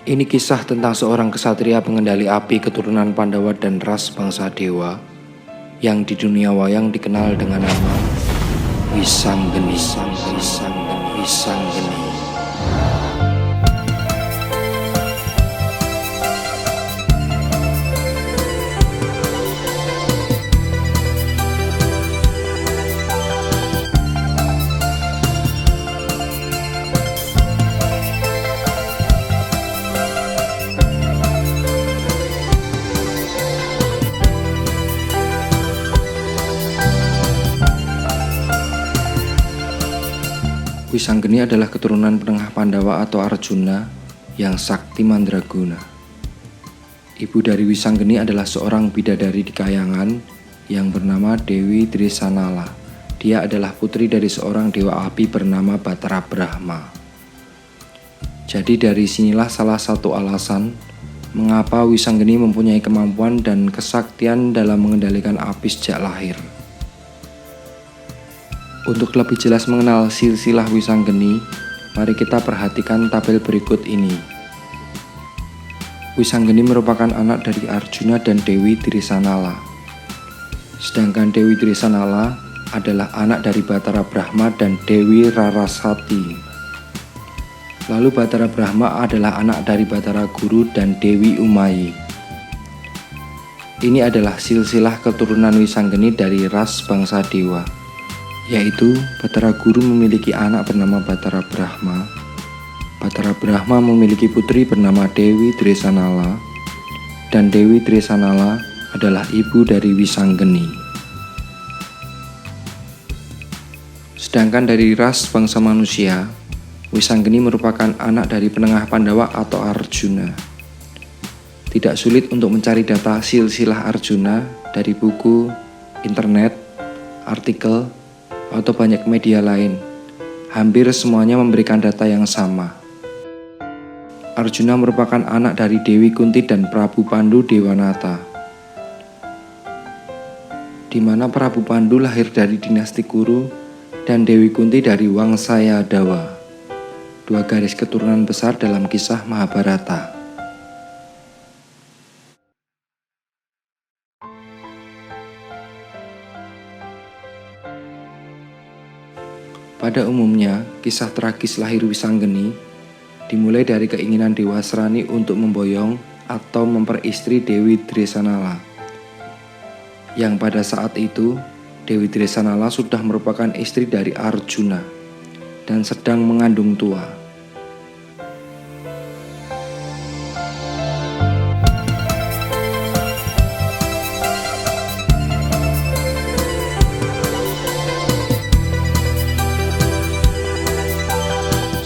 Ini kisah tentang seorang kesatria pengendali api keturunan Pandawa dan ras bangsa Dewa yang di dunia wayang dikenal dengan nama Wisanggeni. Wisanggeni adalah keturunan penengah Pandawa atau Arjuna yang sakti mandraguna. Ibu dari Wisanggeni adalah seorang bidadari di Kayangan yang bernama Dewi Dresanala. Dia adalah putri dari seorang dewa api bernama Batara Brahma. Jadi dari sinilah salah satu alasan mengapa Wisanggeni mempunyai kemampuan dan kesaktian dalam mengendalikan api sejak lahir. Untuk lebih jelas mengenal silsilah Wisanggeni, mari kita perhatikan tabel berikut ini. Wisanggeni merupakan anak dari Arjuna dan Dewi Dresanala. Sedangkan Dewi Dresanala adalah anak dari Batara Brahma dan Dewi Rarasati. Lalu Batara Brahma adalah anak dari Batara Guru dan Dewi Umayi. Ini adalah silsilah keturunan Wisanggeni dari ras bangsa Dewa, yaitu Batara Guru memiliki anak bernama Batara Brahma. Batara Brahma memiliki putri bernama Dewi Dresanala, dan Dewi Dresanala adalah ibu dari Wisanggeni. Sedangkan dari ras bangsa manusia, Wisanggeni merupakan anak dari penengah Pandawa atau Arjuna. Tidak sulit untuk mencari data silsilah Arjuna dari buku, internet, artikel, atau banyak media lain. Hampir semuanya memberikan data yang sama. Arjuna merupakan anak dari Dewi Kunti dan Prabu Pandu Dewanata, di mana Prabu Pandu lahir dari dinasti Kuru dan Dewi Kunti dari Wangsa Yadawa, dua garis keturunan besar dalam kisah Mahabharata. Pada umumnya, kisah tragis lahir Wisanggeni dimulai dari keinginan Dewa Asrani untuk memboyong atau memperistri Dewi Dresanala. Yang pada saat itu, Dewi Dresanala sudah merupakan istri dari Arjuna dan sedang mengandung tua.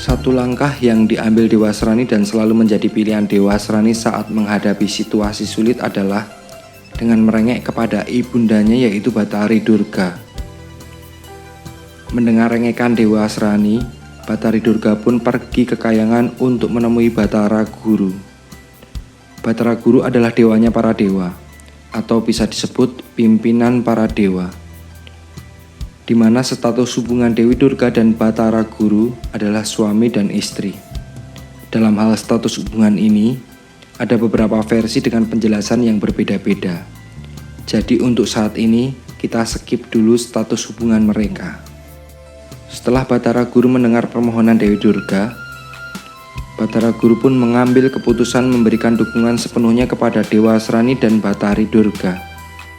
Satu langkah yang diambil Dewa Asrani dan selalu menjadi pilihan Dewa Asrani saat menghadapi situasi sulit adalah dengan merengek kepada ibundanya yaitu Batari Durga. Mendengar rengekan Dewa Asrani, Batari Durga pun pergi ke Kayangan untuk menemui Batara Guru. Batara Guru adalah dewanya para dewa, atau bisa disebut pimpinan para dewa, di mana status hubungan Dewi Durga dan Batara Guru adalah suami dan istri. Dalam hal status hubungan ini, ada beberapa versi dengan penjelasan yang berbeda-beda. Jadi untuk saat ini, kita skip dulu status hubungan mereka. Setelah Batara Guru mendengar permohonan Dewi Durga, Batara Guru pun mengambil keputusan memberikan dukungan sepenuhnya kepada Dewa Asrani dan Batari Durga.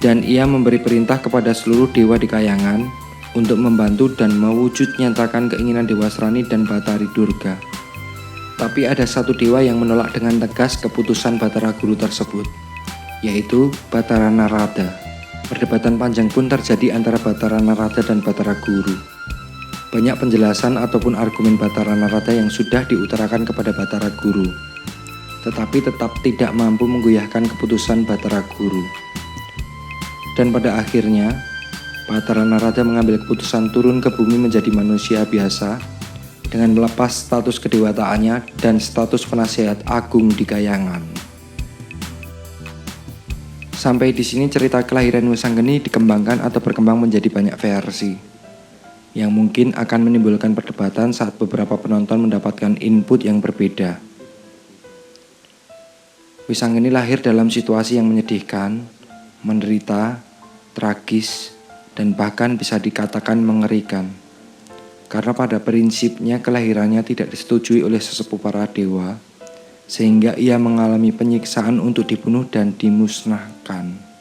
Dan ia memberi perintah kepada seluruh dewa di Kayangan untuk membantu dan mewujud nyatakan keinginan Dewa Asrani dan Batari Durga. Tapi ada satu dewa yang menolak dengan tegas keputusan Batara Guru tersebut, yaitu Batara Narada. Perdebatan panjang pun terjadi antara Batara Narada dan Batara Guru. Banyak penjelasan ataupun argumen Batara Narada yang sudah diutarakan kepada Batara Guru, tetapi tetap tidak mampu menggoyahkan keputusan Batara Guru. Dan pada akhirnya, Batara Narada mengambil keputusan turun ke bumi menjadi manusia biasa dengan melepas status kedewataannya dan status penasihat agung di Kayangan. Sampai di sini cerita kelahiran Wisanggeni dikembangkan atau berkembang menjadi banyak versi, yang mungkin akan menimbulkan perdebatan saat beberapa penonton mendapatkan input yang berbeda. Wisanggeni lahir dalam situasi yang menyedihkan, menderita, tragis, dan bahkan bisa dikatakan mengerikan. Karena pada prinsipnya kelahirannya tidak disetujui oleh sesepuh para dewa, sehingga ia mengalami penyiksaan untuk dibunuh dan dimusnahkan.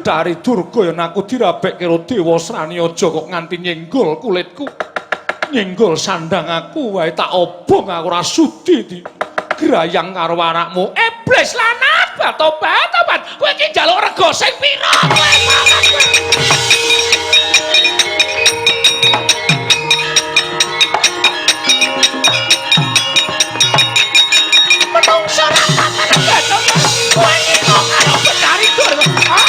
Dari Durga yen aku dirabek karo Dewa Srani aja kok nganti nyenggol kulitku. Nyenggol sandang aku wae tak obong aku ora sudi digrayang karo anakmu. Iblis lanang tobat. Kowe iki njaluk rega sing pira kowe? Menungso ra papan kowe iki kok karo Betari Durga.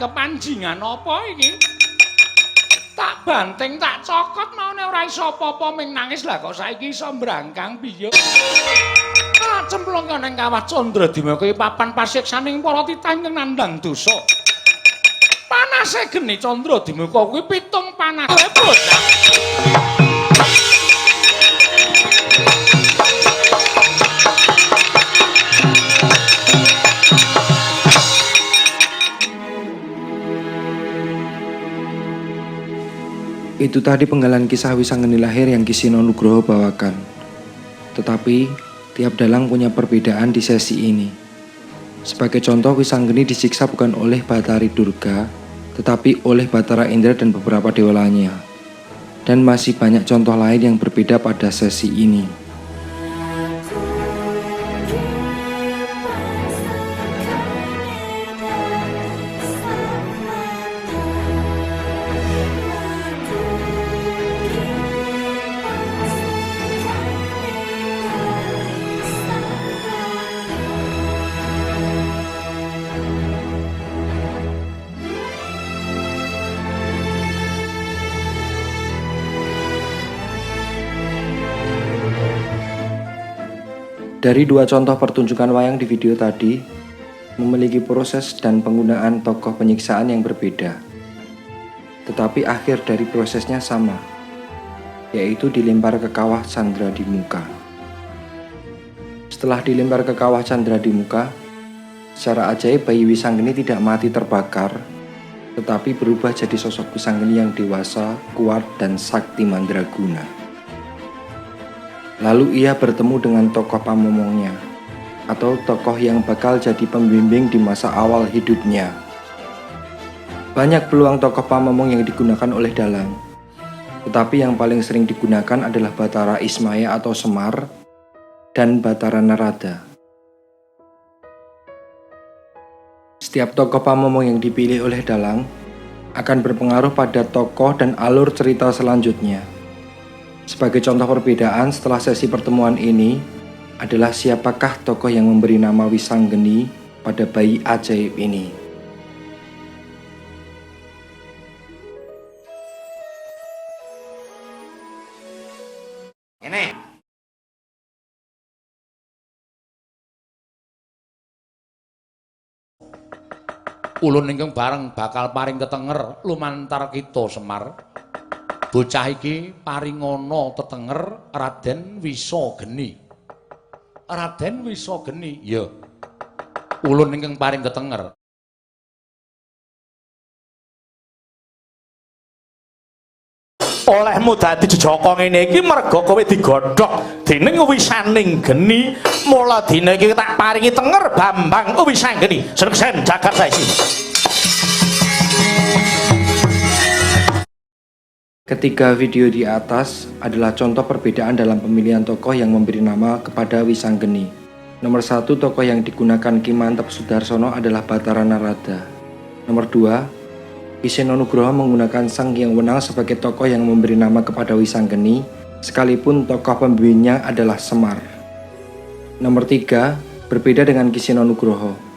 Kepanjingan apa iki? Tak banting, tak cokot maune ora iso apa-apa ming nangis lah kok saiki iso mbrangkang piye? Ah cemplung ning kawah Candradima kuwi papan pasiksaning para titah ing nandhang dosa. Panase geni Candradima kuwi pitung panas bocah. Itu tadi penggalan kisah Wisanggeni lahir yang Kisino Nugroho bawakan. Tetapi, tiap dalang punya perbedaan di sesi ini. Sebagai contoh, Wisanggeni disiksa bukan oleh Bathari Durga, tetapi oleh Bathara Indra dan beberapa dewa lainnya. Dan masih banyak contoh lain yang berbeda pada sesi ini. Dari dua contoh pertunjukan wayang di video tadi, memiliki proses dan penggunaan tokoh penyiksaan yang berbeda. Tetapi akhir dari prosesnya sama, yaitu dilempar ke kawah Candra di muka. Setelah dilempar ke kawah Candra di muka, secara ajaib bayi Wisanggeni tidak mati terbakar, tetapi berubah jadi sosok Wisanggeni yang dewasa, kuat, dan sakti mandraguna. Lalu ia bertemu dengan tokoh pamomongnya, atau tokoh yang bakal jadi pembimbing di masa awal hidupnya. Banyak peluang tokoh pamomong yang digunakan oleh dalang, tetapi yang paling sering digunakan adalah Bathara Ismaya atau Semar dan Bathara Narada. Setiap tokoh pamomong yang dipilih oleh dalang akan berpengaruh pada tokoh dan alur cerita selanjutnya. Sebagai contoh perbedaan setelah sesi pertemuan ini adalah siapakah tokoh yang memberi nama Wisanggeni pada bayi ajaib ini. Ulun ingkang bareng bakal paring ketenger lumantar kita Semar. Bocah iki paringana tetenger Raden Wisageni. Raden Wisageni, ya. Ulun ingkang paring ketenger. Olehmu dadi jejaka ngene iki merga kowe digodhog dening Wisaning Geni. Mula dina iki tak paringi tenger Bambang Wisanggeni. Sregsen jagat saiki. Ketiga video di atas adalah contoh perbedaan dalam pemilihan tokoh yang memberi nama kepada Wisanggeni. Nomor 1, tokoh yang digunakan Ki Mantep Sudarsono adalah Batara Narada. Nomor 2, Ki Seno Nugroho menggunakan Sang Hyang Wenang sebagai tokoh yang memberi nama kepada Wisanggeni, sekalipun tokoh pembimbingnya adalah Semar. Nomor 3, berbeda dengan Ki Seno Nugroho.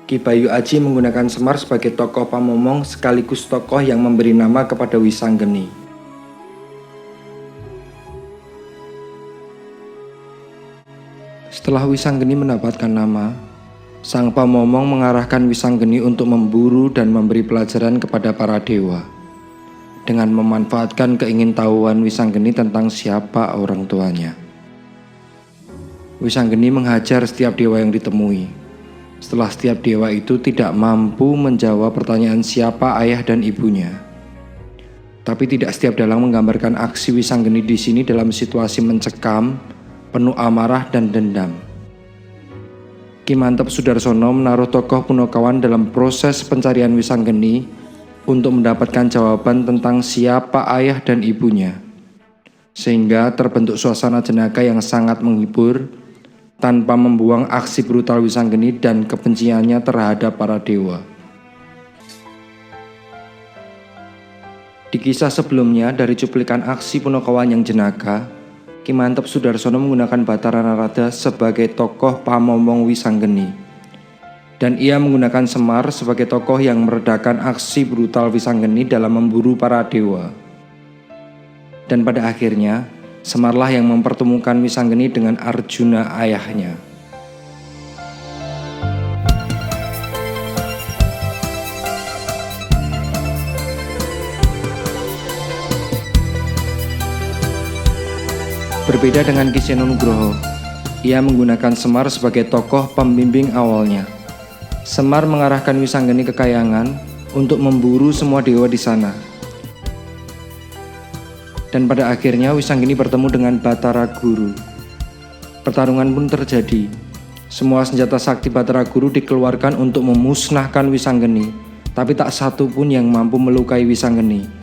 Ki Bayu Aji menggunakan Semar sebagai tokoh pamomong sekaligus tokoh yang memberi nama kepada Wisanggeni. Setelah Wisanggeni mendapatkan nama, sang pamomong mengarahkan Wisanggeni untuk memburu dan memberi pelajaran kepada para dewa dengan memanfaatkan keingintahuan Wisanggeni tentang siapa orang tuanya. Wisanggeni menghajar setiap dewa yang ditemui. Setelah setiap dewa itu tidak mampu menjawab pertanyaan siapa ayah dan ibunya. Tapi tidak setiap dalang menggambarkan aksi Wisanggeni di sini dalam situasi mencekam, penuh amarah dan dendam. Ki Mantep Sudarsono menaruh tokoh Punokawan dalam proses pencarian Wisanggeni untuk mendapatkan jawaban tentang siapa ayah dan ibunya, sehingga terbentuk suasana jenaka yang sangat menghibur tanpa membuang aksi brutal Wisanggeni dan kebenciannya terhadap para dewa. Di kisah sebelumnya dari cuplikan aksi Punokawan yang jenaka, Ki Mantep Sudarsono menggunakan Batara Narada sebagai tokoh pamomong Wisanggeni, dan ia menggunakan Semar sebagai tokoh yang meredakan aksi brutal Wisanggeni dalam memburu para dewa. Dan pada akhirnya, Semarlah yang mempertemukan Wisanggeni dengan Arjuna ayahnya. Berbeda dengan Ki Seno Nugroho, ia menggunakan Semar sebagai tokoh pembimbing awalnya. Semar mengarahkan Wisanggeni ke Kayangan untuk memburu semua dewa di sana. Dan pada akhirnya Wisanggeni bertemu dengan Batara Guru. Pertarungan pun terjadi. Semua senjata sakti Batara Guru dikeluarkan untuk memusnahkan Wisanggeni, tapi tak satu pun yang mampu melukai Wisanggeni.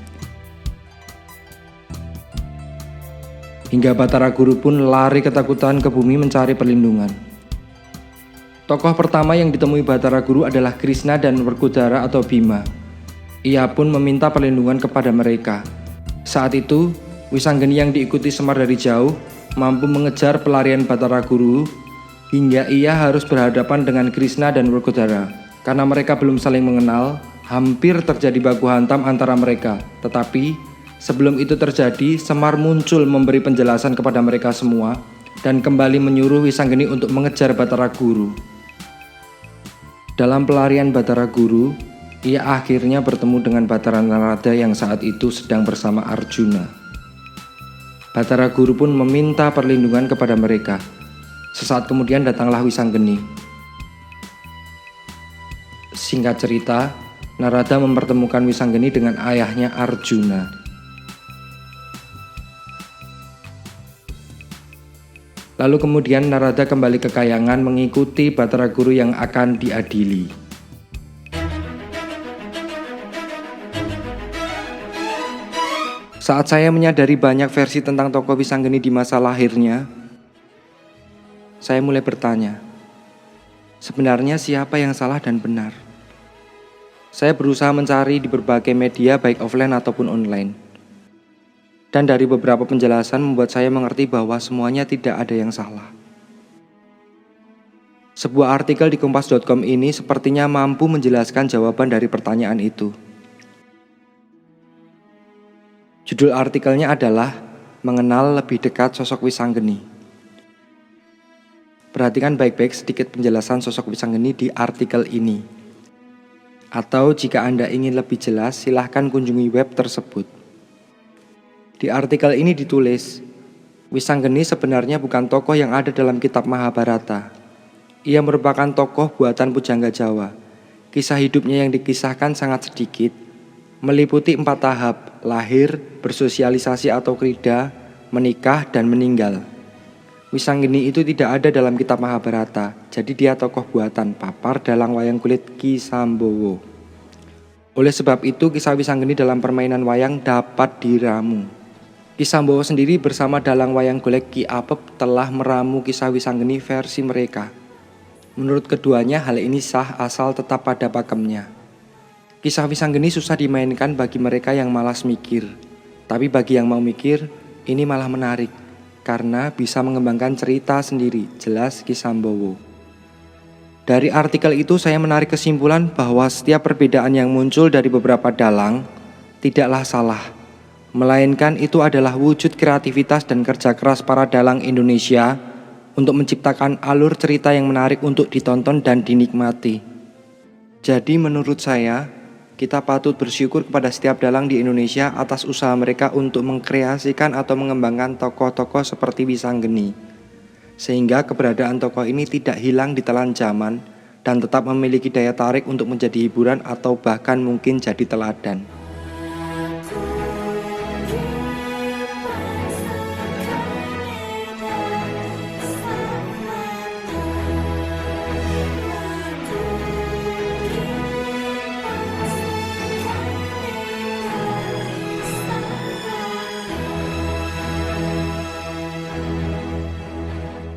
Hingga Batara Guru pun lari ketakutan ke bumi mencari perlindungan. Tokoh pertama yang ditemui Batara Guru adalah Krishna dan Werkudara atau Bima. Ia pun meminta perlindungan kepada mereka. Saat itu, Wisanggeni yang diikuti Semar dari jauh mampu mengejar pelarian Batara Guru hingga ia harus berhadapan dengan Krishna dan Werkudara. Karena mereka belum saling mengenal, hampir terjadi baku hantam antara mereka. Tetapi sebelum itu terjadi, Semar muncul memberi penjelasan kepada mereka semua dan kembali menyuruh Wisanggeni untuk mengejar Batara Guru. Dalam pelarian Batara Guru, ia akhirnya bertemu dengan Batara Narada yang saat itu sedang bersama Arjuna. Batara Guru pun meminta perlindungan kepada mereka. Sesaat kemudian datanglah Wisanggeni. Singkat cerita, Narada mempertemukan Wisanggeni dengan ayahnya Arjuna. Lalu kemudian Narada kembali ke Kayangan mengikuti Batara Guru yang akan diadili. Saat saya menyadari banyak versi tentang tokoh Wisanggeni di masa lahirnya, saya mulai bertanya, sebenarnya siapa yang salah dan benar? Saya berusaha mencari di berbagai media baik offline ataupun online. Dan dari beberapa penjelasan membuat saya mengerti bahwa semuanya tidak ada yang salah. Sebuah artikel di kompas.com ini sepertinya mampu menjelaskan jawaban dari pertanyaan itu. Judul artikelnya adalah Mengenal Lebih Dekat Sosok Wisanggeni. Perhatikan baik-baik sedikit penjelasan sosok Wisanggeni di artikel ini. Atau jika Anda ingin lebih jelas, silahkan kunjungi web tersebut. Di artikel ini ditulis, Wisanggeni sebenarnya bukan tokoh yang ada dalam kitab Mahabharata. Ia merupakan tokoh buatan pujangga Jawa. Kisah hidupnya yang dikisahkan sangat sedikit, meliputi 4 tahap, lahir, bersosialisasi atau krida, menikah, dan meninggal. Wisanggeni itu tidak ada dalam kitab Mahabharata, jadi dia tokoh buatan papar dalang wayang kulit Ki Sambowo. Oleh sebab itu, kisah Wisanggeni dalam permainan wayang dapat diramu. Ki Sambowo sendiri bersama dalang wayang golek Ki Apep telah meramu kisah Wisanggeni versi mereka. Menurut keduanya, hal ini sah asal tetap pada pakemnya. Kisah Wisanggeni susah dimainkan bagi mereka yang malas mikir. Tapi bagi yang mau mikir, ini malah menarik, karena bisa mengembangkan cerita sendiri, jelas Ki Sambowo. Dari artikel itu saya menarik kesimpulan bahwa setiap perbedaan yang muncul dari beberapa dalang tidaklah salah, melainkan itu adalah wujud kreativitas dan kerja keras para dalang Indonesia untuk menciptakan alur cerita yang menarik untuk ditonton dan dinikmati. Jadi menurut saya, kita patut bersyukur kepada setiap dalang di Indonesia atas usaha mereka untuk mengkreasikan atau mengembangkan tokoh-tokoh seperti Wisanggeni, sehingga keberadaan tokoh ini tidak hilang di telan zaman dan tetap memiliki daya tarik untuk menjadi hiburan atau bahkan mungkin jadi teladan.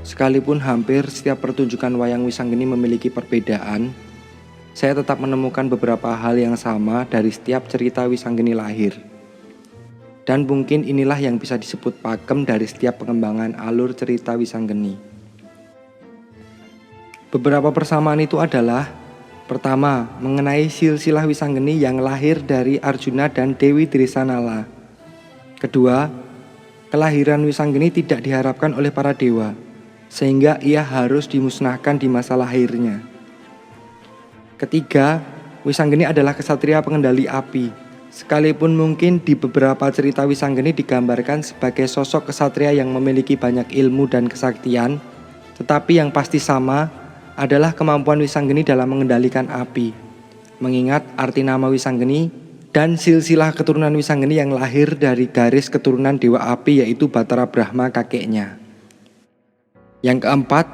Sekalipun hampir setiap pertunjukan wayang Wisanggeni memiliki perbedaan, saya tetap menemukan beberapa hal yang sama dari setiap cerita Wisanggeni lahir. Dan mungkin inilah yang bisa disebut pakem dari setiap pengembangan alur cerita Wisanggeni. Beberapa persamaan itu adalah: pertama, mengenai silsilah Wisanggeni yang lahir dari Arjuna dan Dewi Drisanala. Kedua, kelahiran Wisanggeni tidak diharapkan oleh para dewa, sehingga ia harus dimusnahkan di masa lahirnya. Ketiga, Wisanggeni adalah kesatria pengendali api. Sekalipun mungkin di beberapa cerita Wisanggeni digambarkan sebagai sosok kesatria yang memiliki banyak ilmu dan kesaktian, tetapi yang pasti sama adalah kemampuan Wisanggeni dalam mengendalikan api. Mengingat arti nama Wisanggeni dan silsilah keturunan Wisanggeni yang lahir dari garis keturunan Dewa Api, yaitu Batara Brahma kakeknya. Yang keempat,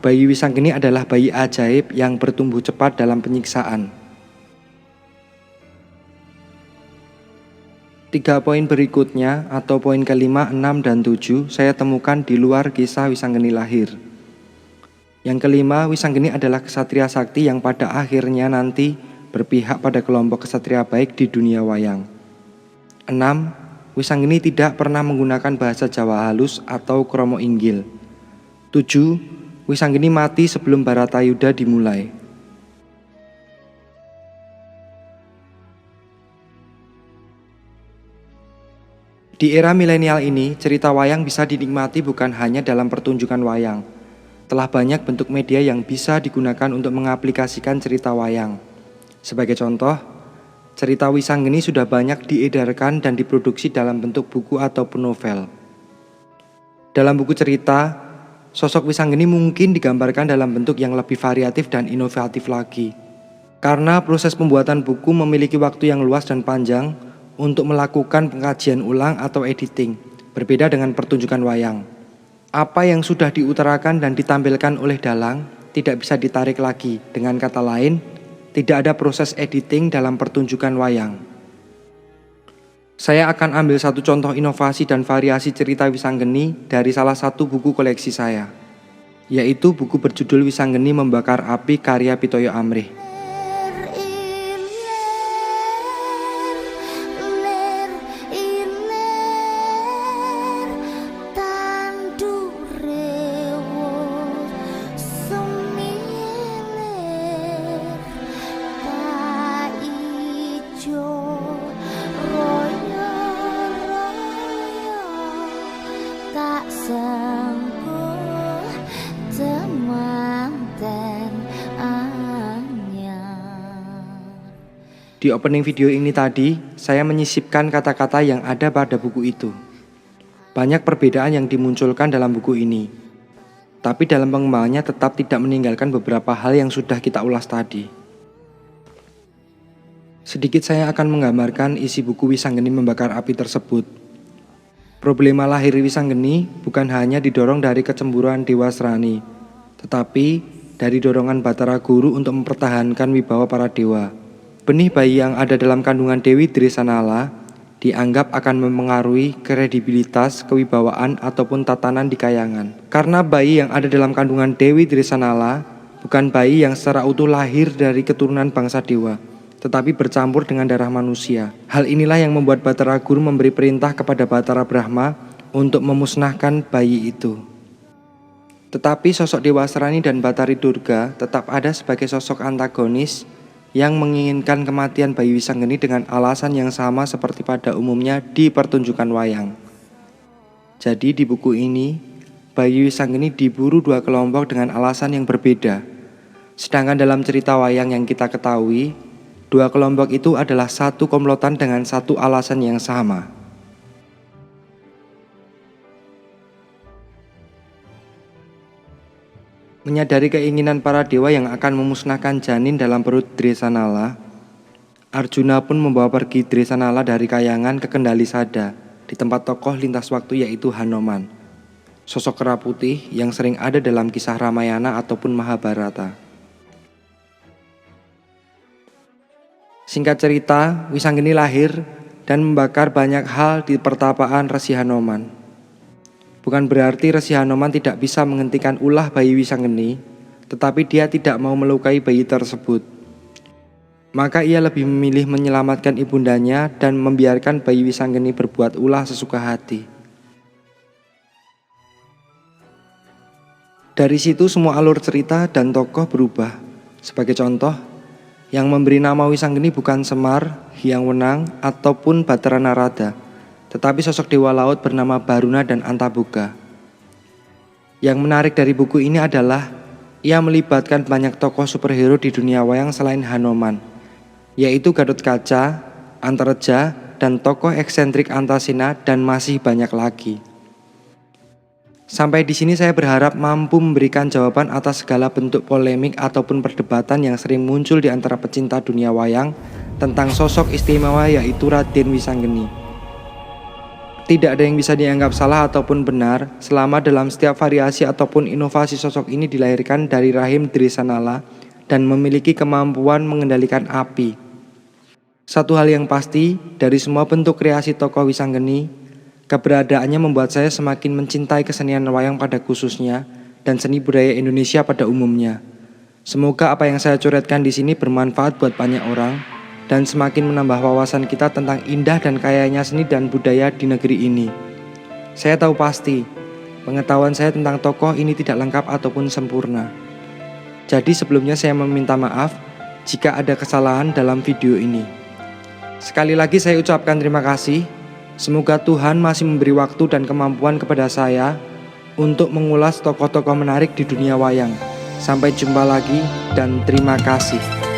bayi Wisanggeni adalah bayi ajaib yang bertumbuh cepat dalam penyiksaan. 3 poin berikutnya atau poin kelima, 6, dan 7 saya temukan di luar kisah Wisanggeni lahir. Yang kelima, Wisanggeni adalah kesatria sakti yang pada akhirnya nanti berpihak pada kelompok kesatria baik di dunia wayang. 6. Wisanggeni tidak pernah menggunakan bahasa Jawa halus atau kromo inggil. 7. Wisanggeni mati sebelum Baratayuda dimulai. Di era milenial ini, cerita wayang bisa dinikmati bukan hanya dalam pertunjukan wayang. Telah banyak bentuk media yang bisa digunakan untuk mengaplikasikan cerita wayang. Sebagai contoh, cerita Wisanggeni sudah banyak diedarkan dan diproduksi dalam bentuk buku ataupun novel. Dalam buku cerita, sosok Wisanggeni mungkin digambarkan dalam bentuk yang lebih variatif dan inovatif lagi. Karena proses pembuatan buku memiliki waktu yang luas dan panjang untuk melakukan pengkajian ulang atau editing, berbeda dengan pertunjukan wayang. Apa yang sudah diutarakan dan ditampilkan oleh dalang tidak bisa ditarik lagi. Dengan kata lain, tidak ada proses editing dalam pertunjukan wayang. Saya akan ambil satu contoh inovasi dan variasi cerita Wisanggeni dari salah satu buku koleksi saya, yaitu buku berjudul Wisanggeni Membakar Api karya Pitoyo Amrih. Di opening video ini tadi, saya menyisipkan kata-kata yang ada pada buku itu. Banyak perbedaan yang dimunculkan dalam buku ini, tapi dalam pengembangannya tetap tidak meninggalkan beberapa hal yang sudah kita ulas tadi. Sedikit saya akan menggambarkan isi buku Wisanggeni Membakar Api tersebut. Problema lahir Wisanggeni bukan hanya didorong dari kecemburuan Dewa Srani, tetapi dari dorongan Batara Guru untuk mempertahankan wibawa para dewa. Benih bayi yang ada dalam kandungan Dewi Dresanala dianggap akan memengaruhi kredibilitas, kewibawaan, ataupun tatanan di kayangan. Karena bayi yang ada dalam kandungan Dewi Dresanala bukan bayi yang secara utuh lahir dari keturunan bangsa dewa, tetapi bercampur dengan darah manusia. Hal inilah yang membuat Batara Guru memberi perintah kepada Batara Brahma untuk memusnahkan bayi itu. Tetapi sosok Dewa Srani dan Batari Durga tetap ada sebagai sosok antagonis yang menginginkan kematian bayi Wisanggeni dengan alasan yang sama seperti pada umumnya di pertunjukan wayang. Jadi di buku ini, bayi Wisanggeni diburu dua kelompok dengan alasan yang berbeda. Sedangkan dalam cerita wayang yang kita ketahui, dua kelompok itu adalah satu komplotan dengan satu alasan yang sama. Menyadari keinginan para dewa yang akan memusnahkan janin dalam perut Dresanala, Arjuna pun membawa pergi Dresanala dari kayangan ke Kendali Sada di tempat tokoh lintas waktu yaitu Hanoman, sosok kera putih yang sering ada dalam kisah Ramayana ataupun Mahabharata. Singkat cerita, Wisanggeni lahir dan membakar banyak hal di pertapaan Resi Hanoman. Bukan berarti Resi Hanoman tidak bisa menghentikan ulah bayi Wisanggeni, tetapi dia tidak mau melukai bayi tersebut. Maka ia lebih memilih menyelamatkan ibundanya dan membiarkan bayi Wisanggeni berbuat ulah sesuka hati. Dari situ semua alur cerita dan tokoh berubah. Sebagai contoh, yang memberi nama Wisanggeni bukan Semar, Hyang Wenang, ataupun Batara Narada, tetapi sosok dewa laut bernama Baruna dan Antaboga. Yang menarik dari buku ini adalah ia melibatkan banyak tokoh superhero di dunia wayang selain Hanoman, yaitu Gatotkaca, Antareja, dan tokoh eksentrik Antaséna dan masih banyak lagi. Sampai di sini saya berharap mampu memberikan jawaban atas segala bentuk polemik ataupun perdebatan yang sering muncul di antara pecinta dunia wayang tentang sosok istimewa yaitu Raden Wisanggeni. Tidak ada yang bisa dianggap salah ataupun benar selama dalam setiap variasi ataupun inovasi sosok ini dilahirkan dari rahim Dresanala dan memiliki kemampuan mengendalikan api. Satu hal yang pasti, dari semua bentuk kreasi tokoh Wisanggeni, keberadaannya membuat saya semakin mencintai kesenian wayang pada khususnya dan seni budaya Indonesia pada umumnya. Semoga apa yang saya coretkan di sini bermanfaat buat banyak orang dan semakin menambah wawasan kita tentang indah dan kayanya seni dan budaya di negeri ini. Saya tahu pasti, pengetahuan saya tentang tokoh ini tidak lengkap ataupun sempurna. Jadi sebelumnya saya meminta maaf jika ada kesalahan dalam video ini. Sekali lagi saya ucapkan terima kasih. Semoga Tuhan masih memberi waktu dan kemampuan kepada saya untuk mengulas tokoh-tokoh menarik di dunia wayang. Sampai jumpa lagi dan terima kasih.